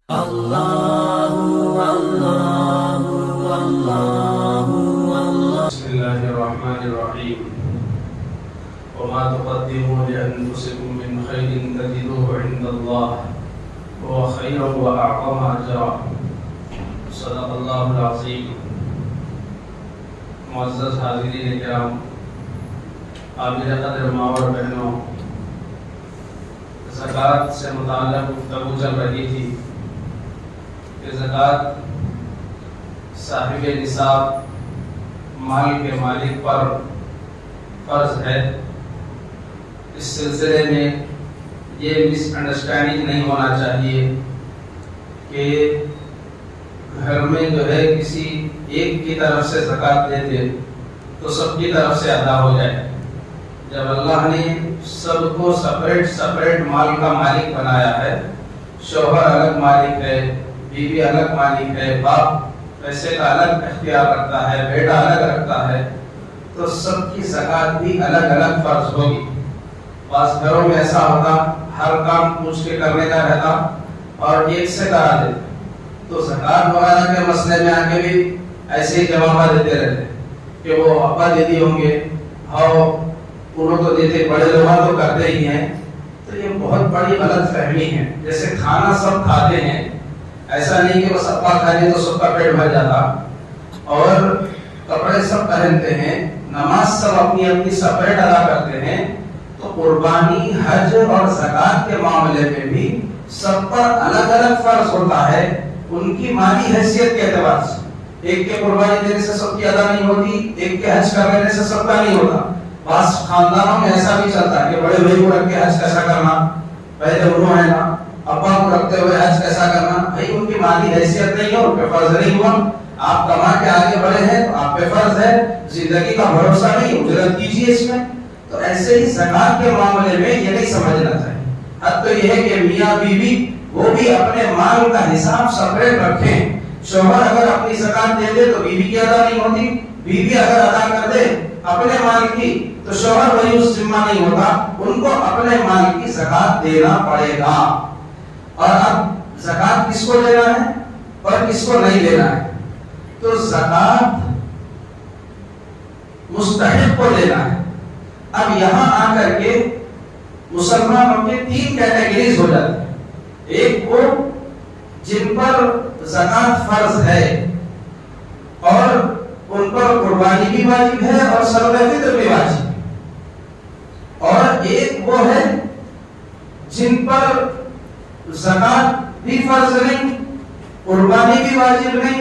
بسم الله الرحمن الرحيم وما تقدموا لأنفسكم من خير تجدوه عند الله هو خيرا وأعظم أجرا صدق الله العظيم. معزز حاضرین کرام، قابل قدر ماں اور بہنوں، زکوٰۃ سے متعلق گفتگو چل رہی تھی کہ زکوٰۃ صاحب نصاب مال کے مالک پر فرض ہے. اس سلسلے میں یہ مس انڈرسٹینڈنگ نہیں ہونا چاہیے کہ گھر میں جو ہے کسی ایک کی طرف سے زکوٰۃ دیتے تو سب کی طرف سے ادا ہو جائے. جب اللہ نے سب کو سپریٹ مال کا مالک بنایا ہے، شوہر الگ مالک ہے، بیوی الگ مالک ہے، باپ پیسے کا الگ اختیار رکھتا ہے، بیٹا الگ رکھتا ہے، تو سب کی زکوٰۃ بھی الگ الگ فرض ہوگی. بعض گھروں میں ایسا ہوتا ہر کام پوچھ کے کرنے کا رہتا اور ایک سے کرا دیتے، تو زکوٰۃ وغیرہ کے مسئلے میں آگے بھی ایسے ہی جوابات دیتے رہتے کہ وہ ابا دیدی ہوں گے، ہاں انہوں تو دیتے، بڑے لوگ تو کرتے ہی ہیں. تو یہ بہت بڑی غلط فہمی ہے. جیسے کھانا سب کھاتے ہیں، ایسا نہیں کہ بس ابا کھا لیں تو سب کا پیٹ بھر جاتا، اور کپڑے سب پہنتے ہیں، نماز سب اپنی اپنی سپریٹ ادا کرتے ہیں، تو قربانی، حج اور زکوٰۃ کے معاملے میں بھی سب پر الگ الگ فرض ہوتا ہے ان کی مالی حیثیت کے اعتبار سے. ایک کے قربانی دینے سے سب کی ادا نہیں ہوتی، ایک کے حج کر لینے سے سب کا نہیں ہوتا. بعض خاندانوں میں ایسا بھی چلتا ہے کہ بڑے بھائی کو رکھ کے حج کیسا کرنا، پہلے انہوں ہے نا، ابا کو رکھتے ہوئے حج کیسا کرنا. بھائی ان کی مالی حیثیت نہیں ہے، ان پہ فرض نہیں ہوا. آپ کما کے آگے بڑھے ہیں تو آپ پہ فرض ہے، زندگی کا بھروسہ نہیں، اجرت کیجیے اس میں. تو ایسے ہی زکوٰۃ کے معاملے میں یہ نہیں سمجھنا چاہیے. حد تو یہ ہے کہ میاں بیوی وہ بھی اپنے مال کا حساب سپریٹ رکھیں. شوہر اگر اپنی زکوٰۃ دے دے تو بیوی کی ادا نہیں ہوتی، بیوی اگر ادا کر دے اپنے مال کی تو شوہر وہی اس ذمہ نہیں ہوتا، ان کو اپنے مال کی زکوٰۃ دینا پڑے گا. اور اب زکوٰۃ کس کو دینا ہے اور کس کو نہیں دینا ہے؟ تو زکوٰۃ مستحق کو دینا ہے. اب یہاں آ کر کے مسلمانوں کے 3 کیٹیگریز ہو جاتی ہیں. ایک وہ جن پر زکوٰۃ فرض ہے اور ان پر قربانی بھی واجب ہے اور صدقہ فطر بھی واجب ہے. اور ایک وہ ہے جن پر زکوٰۃ بھی فرض نہیں، قربانی بھی واجب نہیں،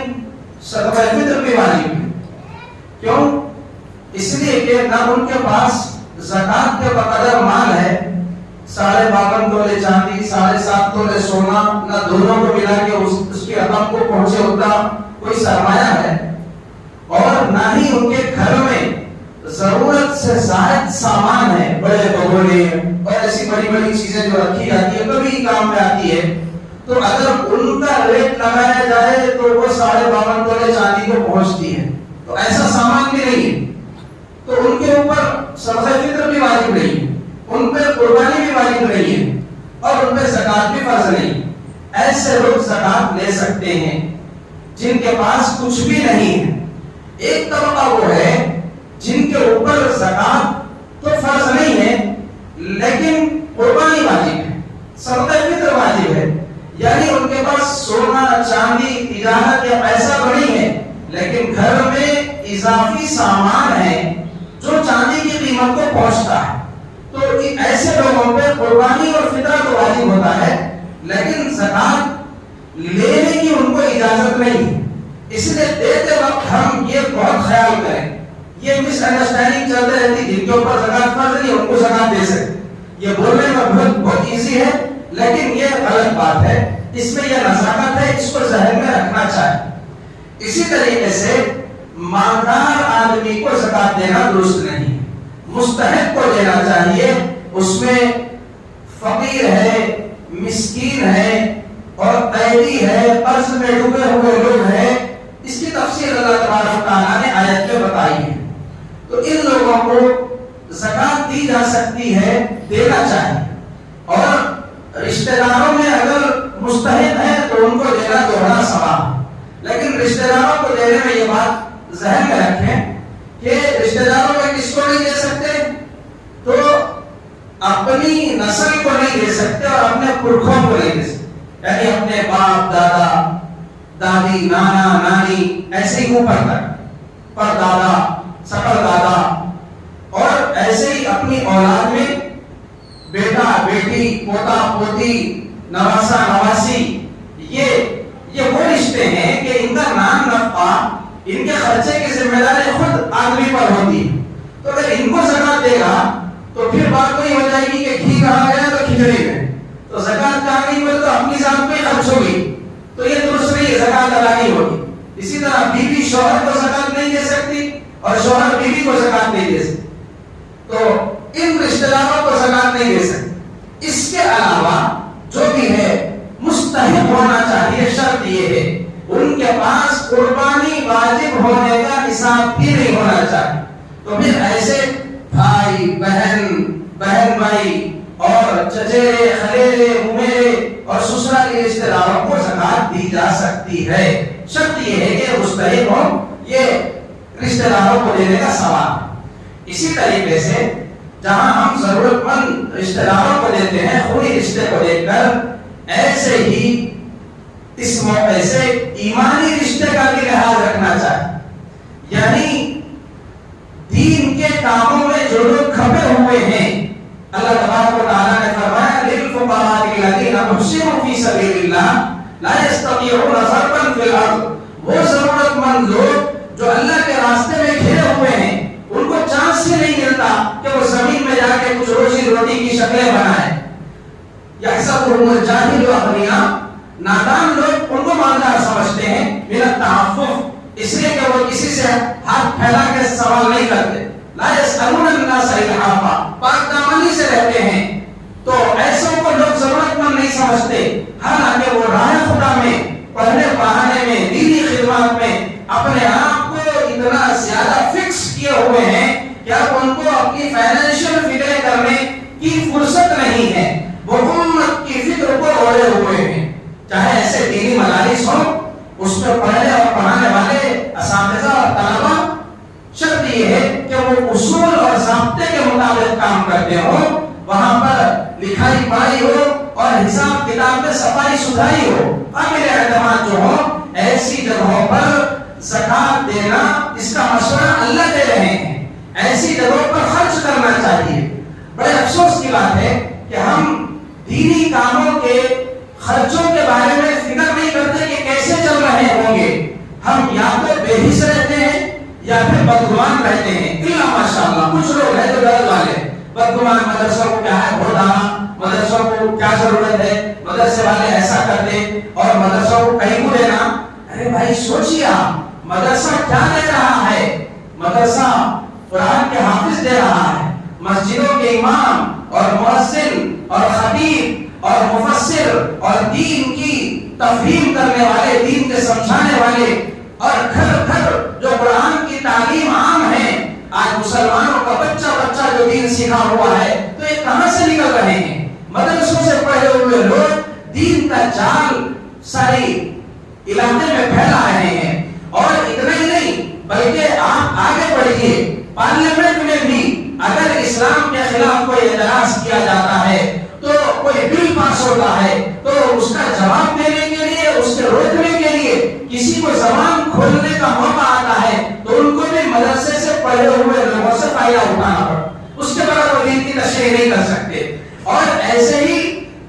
صدقہ فطر بھی واجب ہے. کیوں؟ اس لیے کہ نہ ان کے پاس زکوٰۃ کے بقدر مال ہے، 52.5 تولے چاندی، 7.5 تولے سونا، نہ دونوں کو ملا کے اس کی رقم کو پہنچے اتنا کوئی سرمایہ ہے، اور نہ ہی ان کے گھر میں ضرورت سے زائد سامان ہے، بڑے بگونے اور ایسی بڑی بڑی چیزیں جو رکھی جاتی ہے کبھی کام میں آتی ہے. تو اگر ان کا ریٹ لگایا جائے تو وہ 52.5 تولے چاندی کو پہنچتی ہے. تو ایسا سامان بھی نہیں ہے، تو ان کے اوپر صدقہ فطر بھی واجب نہیں ہے، ان پہ قربانی بھی واجب نہیں ہے، اور ان پہ زکوٰۃ بھی فرض نہیں. ایسے لوگ زکوٰۃ لے سکتے ہیں جن کے پاس کچھ بھی نہیں ہے. ایک طبقہ وہ ہے جن کے اوپر زکوٰۃ تو فرض نہیں ہے لیکن قربانی واجب ہے، صدقہ فطر واجب ہے. یعنی ان کے پاس سونا چاندی تجارت یا پیسہ تو نہیں ہے، لیکن گھر میں اضافی سامان ہے جو چاندی کی قیمت کو پہنچتا ہے. تو ایسے لوگوں پہ قربانی اور فطرہ تو واجب ہوتا ہے لیکن زکوٰۃ لینے کی ان کو اجازت نہیں ہے. اس لیے دیتے وقت ہم یہ بہت خیال کریں. یہ مس انڈرسٹینڈنگ چلتے رہتی، جن کے اوپر زکوٰۃ فرض نہیں ان کو زکوٰۃ دے سکتے. یہ بولنے میں بہت ایزی ہے لیکن یہ غلط بات ہے. اس میں یہ نزاکت ہے، اس کو ذہن میں رکھنا چاہیے. اسی طریقے سے مالدار آدمی کو زکوٰۃ دینا درست نہیں، مستحق کو دینا چاہیے. اس میں فقیر ہے، مسکین ہے اور قیدی ہے، قرض میں ڈوبے ہوئے لوگ ہیں. اس کی تفصیل اللہ تبارک و تعالیٰ نے آیت میں بتائی ہے. تو ان لوگوں کو زکوٰۃ دی جا سکتی ہے، دینا چاہیے. اور رشتہ داروں میں اگر مستحق ہے تو ان کو یعنی اپنے باپ دادا دادی نانا نانی ایسے ہی اوپر تک پر دادا سکر دادا اور ایسے ہی اپنی اولاد میں بیٹا بیٹی پوتا پوتی نواسا نواسی یہ وہ رشتے ہیں کہ ان کا نام نفع ان کے خرچے کی ذمہ داری خود آدمی پر ہوتی ہے. تو اگر ان کو زکات دے گا تو پھر بات وہی ہو جائے گی کہ گھی کہاں گیا تو کھچڑی میں, تو زکات کہاں گئی تو اپنی ذات پہ خرچ ہوگی, تو یہ درست نہیں ہے, زکات ادا نہیں ہوگی. اسی طرح بیوی شوہر کو زکات نہیں دے سکتی اور شوہر بیوی کو زکات نہیں دے سکتی, تو ان رشتہ داروں کو زکات نہیں دے سکتی. اس کے علاوہ جو بھی ہے مستحق ہونا چاہیے, شرط یہ ہے ان کے پاس قربانی واجب ہونے کا نصاب بھی نہیں ہونا چاہیے. تو پھر ایسے بھائی بہن بہن بھائی اور چچیرے خلیرے ممیرے اور سسرالی رشتہ داروں کو زکات دی جا سکتی ہے. شرط یہ ہے کہ مستحق ہو, یہ رشتہ داروں کو دینے کا سوال. اسی طریقے سے جہاں ہم ضرورت مند رشتہ داروں کو دیتے ہیں خونی رشتے کو دیکھ کر, ایسے ہی اس موقع سے ایمانی رشتے کا بھی لحاظ رکھنا چاہیے. یعنی دین کے کاموں میں جو لوگ کھپے ہوئے ہیں, اللہ تبارک و تعالیٰ نے فرمایا للفقراء الذین احصروا فی سبیل اللہ لا یستطیعون ضربا فی الارض, وہ ضرورت مند لوگ جو اللہ کے راستے میں گھرے ہوئے ہیں ان کو چانس ہی نہیں ملتا کہ وہ زمین میں جا کے کچھ روزی روٹی کی شکلیں بنائیں. یحسبهم الجاہل اغنیاء, نادان لوگ ان کو مالدار سمجھتے ہیں من التعفف, اس لیے کہ وہ کسی سے ہاتھ پھیلا کے سوال نہیں کرتے. لا يسألون الناس الحافا, پاک دامنی سے رہتے ہیں. تو ایسوں کو لوگ ضرورت مند نہیں سمجھتے, حالانکہ وہ راہ خدا میں پڑھنے پڑھانے میں دینی خدمات میں اپنے آپ کو اتنا زیادہ فکس کیے ہوئے ہیں کہ اب ان کو اپنی فائنینشیل فکریں کرنے کی فرصت نہیں ہے. وہ امت کی فکر کو اوڑے ہوئے ہیں. چاہے ایسے دینی مدارس ہوں, اس میں پڑھنے اور پڑھانے والے اساتذہ اور طلبہ, شرط یہ ہے کہ وہ اصول اور ضابطے کے مطابق کام کرتے ہوں, وہاں پر لکھائی پڑھائی ہو اور حساب کتاب میں صفائی ستھرائی ہو, قابل اعتماد جو ہو. ایسی جگہوں پر زکات دینا, اس کا مشورہ اللہ دے رہے ہیں, ایسی جگہوں پر خرچ کرنا چاہیے. بڑے افسوس کی بات ہے کہ ہم دینی کاموں کے خرچوں کے بارے میں فکر نہیں کرتے کہ کیسے چل رہے ہوں گے. ہم یا تو بے حس رہتے ہیں یا پھر بدگمان رہتے ہیں. الا ماشاءاللہ کچھ لوگ ہیں جو ڈر والے بدگمان, مدرسوں کو کیا ہے بہت آنا, مدرسوں کو کیا ضرورت ہے, مدرسے والے ایسا کرتے, اور مدرسوں کو کہیں کو دینا. ارے بھائی سوچیے آپ, مدرسہ کیا دے رہا ہے؟ مدرسہ قرآن کے حافظ دے رہا ہے, مسجدوں کے امام اور مؤذن اور خطیب اور مفسر اور دین کی تفہیم کرنے والے, دین کے سمجھانے والے, اور گھر گھر جو قرآن کی تعلیم عام ہے. آج مسلمانوں کا بچہ بچہ جو دین سیکھا ہوا ہے, تو یہ کہاں سے نکل رہے ہیں؟ مدرسوں سے پڑھے ہوئے لوگ دین کا جال ساری علاقے میں پھیلا رہے ہیں. اور اتنا ہی نہیں بلکہ آپ آگے بڑھیے, پارلیمنٹ میں بھی اگر اسلام کے خلاف کوئی اعتراض کیا جاتا ہے تو کوئی بل پاس ہوتا ہے, تو اس کا جواب دینے کے لیے, اس کے روکنے کے لیے کسی کو زبان کھولنے کا موقع آتا ہے, تو ان کو بھی مدرسے سے پڑھے ہوئے لوگوں سے فائدہ اٹھانا پڑتا. اس کے بعد وہ دین کی تشریح نہیں کر سکتے. اور ایسے ہی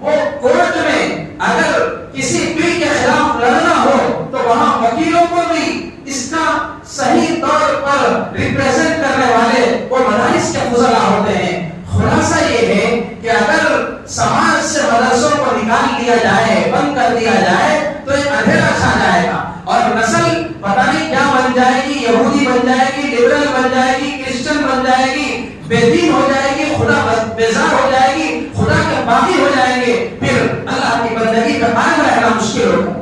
وہ کورٹ میں اگر کسی بل کے خلاف لڑنا ہو تو وہاں وکیلوں کو بھی اس کا صحیح طور پر ریپریزنٹ کرنے والے وہ مدارس کے فضلاء ہوتے ہیں. خلاصہ یہ ہے کہ اگر سماج سے مدرسوں کو نکال دیا جائے, بند کر دیا جائے, تو ایک اندھیرا چھا جائے گا اور نسل پتہ نہیں کیا بن جائے گی, یہودی بن جائے گی, لبرل بن جائے گی, کرسچن بن جائے گی, بے دین ہو جائے گی, خدا بیزار ہو جائے گی, خدا کے باغی ہو جائیں گے. پھر اللہ کی بندگی پہ قائم رہنا مشکل ہوگا.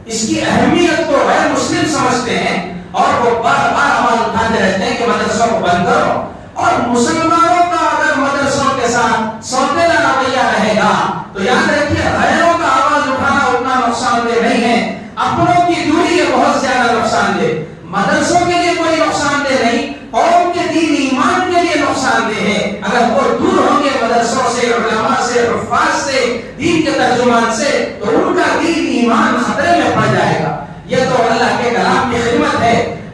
اس کی اہمیت کو غیر مسلم سمجھتے ہیں اور وہ بار بار آواز اٹھاتے رہتے ہیں کہ مدرسوں کو بند کرو. اور مسلمانوں کا اگر مدرسوں کے ساتھ سوتیلا رویہ رہے گا تو یاد رکھیے غیروں کا آواز اٹھانا اتنا نقصان دہ نہیں ہے, اپنوں کی دوری ہے بہت زیادہ نقصان دہ. مدرسوں کے لیے کوئی نقصان دہ نہیں, قوم کے دین ایمان کے لیے نقصان دہ ہے. اگر وہ دور ہوں گے مدرسوں سے, علماء سے, حفاظ سے, دین کے ترجمان سے, تو ان کا دین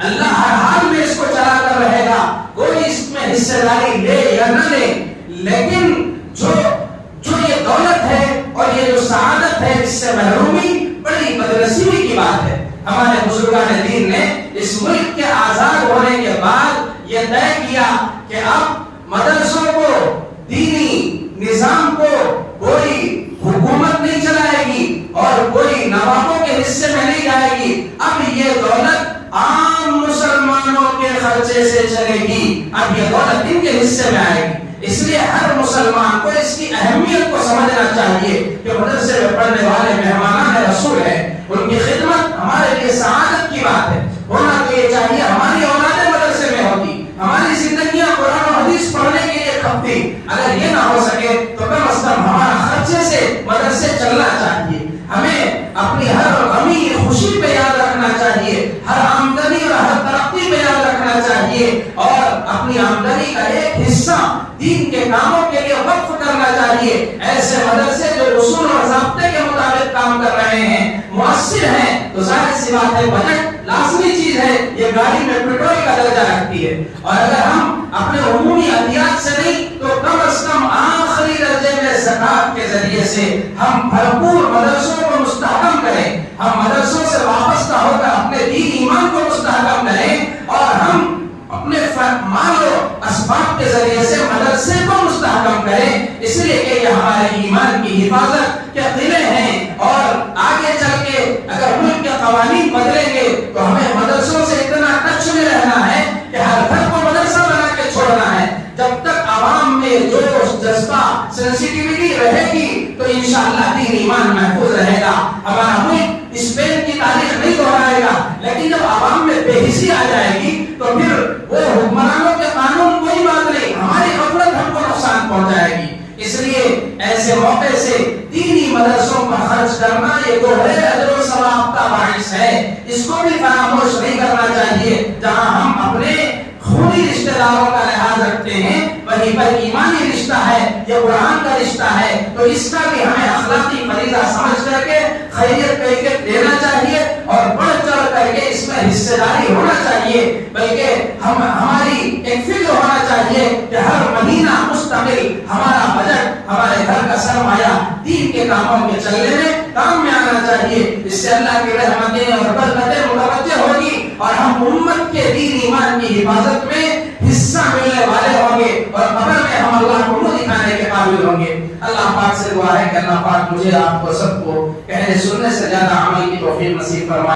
اللہ ہر حال میں اس کو چلا کر رہے گا، کوئی اس میں حصہ داری لے یا نہ لے، لیکن جو یہ دولت ہے اور یہ جو سعادت ہے اس سے محرومی بڑی بدنصیبی کی بات ہے۔ ہمارے بزرگان دین نے اس ملک کے آزاد ہونے کے بعد یہ طے کیا کہ اب مدرسوں کو، دینی نظام کو کوئی حکومت نہیں چلائے گی اور کوئی نوابوں کے حصے میں نہیں جائے گی، اب یہ دولت عام مسلمانوں کے خرچے سے چلے گی، اب یہ دولت ان کے حصے میں آئے گی۔ اس لیے ہر مسلمان کو اس کی اہمیت کو سمجھنا چاہیے کہ مدرسے میں پڑھنے والے مہمان رسول ہیں، ان کی خدمت ہمارے لیے سعادت کی بات ہے۔ ہونا تو یہ چاہیے ہماری اولادیں مدرسے میں ہوتی، ہماری زندگیاں قرآن و حدیث پڑھنے کے لیے کھپتی، اگر یہ نہ ہو سکے تو کم از کم ہمارا خرچے سے مدرسے چلنا چاہیے۔ ہمیں اپنی ہر غمی خوشی پہ یاد رکھنا چاہیے، ہر آمدنی اور ہر ترقی پہ یاد رکھنا چاہیے، اور اپنی آمدنی کا ایک حصہ دین کے کاموں کے لیے وقف کرنا چاہیے۔ ایسے مدرسے جو اصول اور ضابطے کے مطابق کام کر رہے ہیں، مؤثر ہیں، تو ظاہر سی بات ہے بجٹ لازمی چیز ہے، یہ گاڑی میں پیٹرول کا درجہ رکھتی ہے، اور اگر ہم اپنے عمومی عطیات سے نہیں تو کم از کم آخری درجے میں زکات کے ذریعے سے ہم بھرپور مدرسوں کو مستحکم کریں، ہم مدرسوں سے وابستہ ہو کر اپنے دین ایمان کو مستحکم کریں، اور ہم اپنے مال و اسباب کے ذریعے سے مدرسے کو مستحکم کریں، اس لیے کہ یہ ہمارے ایمان کی حفاظت کے قلعے ہیں، اور آگے چل کے اگر ملک کے قوانین بدلیں گے تو ہمیں مدرسوں سے اتنا ٹچ میں رہنا ہے کہ ہر گھر کو مدرسہ بنا کے چھوڑنا ہے۔ جب تک عوام میں جوش، جذبہ، سینسیٹیوٹی رہے گی تو انشاءاللہ دین ایمان محفوظ رہے گا۔ ہمارا ملک اسپین کی تاریخ نہیں دہرائے گا، لیکن جب عوام میں بے حسی آ جائے گی تو پھر وہ حکمرانوں کے قانون کوئی بات نہیں، ہماری غفلت ہم کو نقصان پہنچائے گی۔ اس لیے ایسے موقع سے دینی مدرسوں پر خرچ کرنا یہ دوہرے اجر و ثواب کا باعث ہے، اس کو بھی فراموش نہیں کرنا چاہیے۔ جہاں ہم اپنے خونی رشتہ داروں کا لحاظ رکھتے ہیں وہیں پر ایمانی رشتہ ہے، یہ قرآن کا رشتہ ہے، تو اس کا بھی ہمیں اخلاقی فریضہ سمجھ کر کے خیریت کیفیت دینا چاہیے، اور بڑھ چڑھ کر کے اس میں حصہ داری ہونا چاہیے، بلکہ ہماری ایک فکر ہونا چاہیے کہ ہر مہینہ مستقل ہمارا بجٹ، ہمارے گھر کا سرمایہ دین کے کاموں کے چلنے میں کام میں آنا چاہیے۔ اس سے اللہ کی رحمتیں اور برکتیں متوجہ ہوگی، اور ہم امت کے دین ایمان کی حفاظت میں حصہ ملنے والے ہوں گے، اور قبر میں ہم اللہ کو منہ دکھانے کے قابل ہوں گے۔ اللہ پاک سے دعا ہے کہ اللہ پاک مجھے، آپ کو، سب کو کہنے سننے سے زیادہ عمل کی توفیق نصیب فرمائے۔